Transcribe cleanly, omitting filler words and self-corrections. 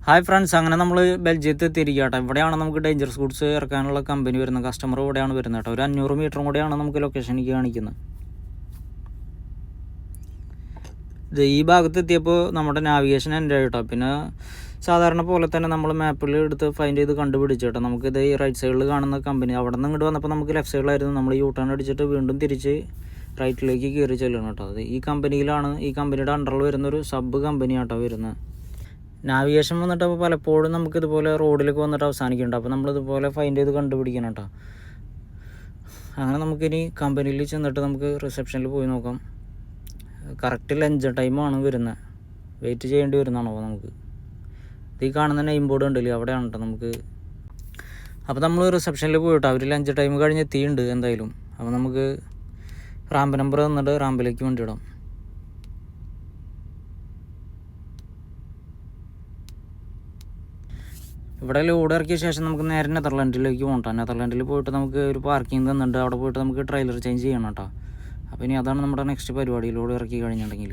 Hi friends, അങ്ങനെ നമ്മൾ ബെൽജിയത്ത് എത്തിയിരിക്കുക കേട്ടോ. ഇവിടെയാണ് നമുക്ക് ഡേഞ്ചറസ് ഗുഡ്സ് ഇറക്കാനുള്ള കമ്പനി വരുന്നത്. കസ്റ്റമർ ഇവിടെയാണ് വരുന്നത് കേട്ടോ. ഒരു 500 മീറ്ററും കൂടെയാണ് നമുക്ക് ലൊക്കേഷനിലേക്ക് കാണിക്കുന്നത്. ഇത് ഈ ഭാഗത്ത് എത്തിയപ്പോൾ നമ്മുടെ നാവിഗേഷൻ എൻ്റെ കേട്ടോ. പിന്നെ സാധാരണ പോലെ തന്നെ നമ്മൾ മാപ്പിൽ എടുത്ത് ഫൈൻഡ് ചെയ്ത് കണ്ടുപിടിച്ചു കേട്ടോ. നമുക്കിത് ഈ റൈറ്റ് സൈഡിൽ കാണുന്ന കമ്പനി അവിടെ നിന്ന് ഇങ്ങോട്ട് വന്നപ്പോൾ നമുക്ക് ലെഫ്റ്റ് സൈഡിലായിരുന്നു. നമ്മൾ യൂ ടേൺ അടിച്ചിട്ട് വീണ്ടും തിരിച്ച് റൈറ്റിലേക്ക് കയറി ചെല്ലണം കേട്ടോ. അത് ഈ കമ്പനിയിലാണ്, ഈ കമ്പനിയുടെ അണ്ടറിൽ വരുന്നൊരു സബ് കമ്പനി കേട്ടോ വരുന്നത്. നാവിഗേഷൻ വന്നിട്ട് അപ്പോൾ പലപ്പോഴും നമുക്കിതുപോലെ റോഡിലേക്ക് വന്നിട്ട് അവസാനിക്കുന്നുണ്ട്. അപ്പോൾ നമ്മളിതുപോലെ ഫൈൻഡ് ചെയ്ത് കണ്ടുപിടിക്കണം കേട്ടോ. അങ്ങനെ നമുക്കിനി കമ്പനിയിൽ ചെന്നിട്ട് നമുക്ക് റിസപ്ഷനിൽ പോയി നോക്കാം. കറക്റ്റ് ലഞ്ച് ടൈമാണ് വരുന്നത്. വെയിറ്റ് ചെയ്യേണ്ടി വരുന്നതാണോ നമുക്ക്. ഈ കാണുന്ന നെയിം ബോർഡ് ഉണ്ടല്ലോ, അവിടെയാണ് കേട്ടോ നമുക്ക്. അപ്പോൾ നമ്മൾ റിസപ്ഷനിൽ പോയിട്ടോ. അവർ ലഞ്ച് ടൈം കഴിഞ്ഞ് എത്തിയിട്ടുണ്ട് എന്തായാലും. അപ്പോൾ നമുക്ക് റാമ്പ് നമ്പർ തന്നിട്ട് റാമ്പിലേക്ക് വണ്ടി ഇടാം. ഇവിടെ ലോഡ് ഇറക്കിയ ശേഷം നമുക്ക് നേരെ നെതർലാൻഡിലേക്ക് പോകണം. നെതർലാൻഡിൽ പോയിട്ട് നമുക്ക് ഒരു പാർക്കിംഗ് തന്നിട്ടുണ്ട്. അവിടെ പോയിട്ട് നമുക്ക് ട്രെയിലർ ചേഞ്ച് ചെയ്യണം കേട്ടോ. അപ്പോൾ ഇനി അതാണ് നമ്മുടെ നെക്സ്റ്റ് പരിപാടി, ലോഡ് ഇറക്കി കഴിഞ്ഞിട്ടുണ്ടെങ്കിൽ.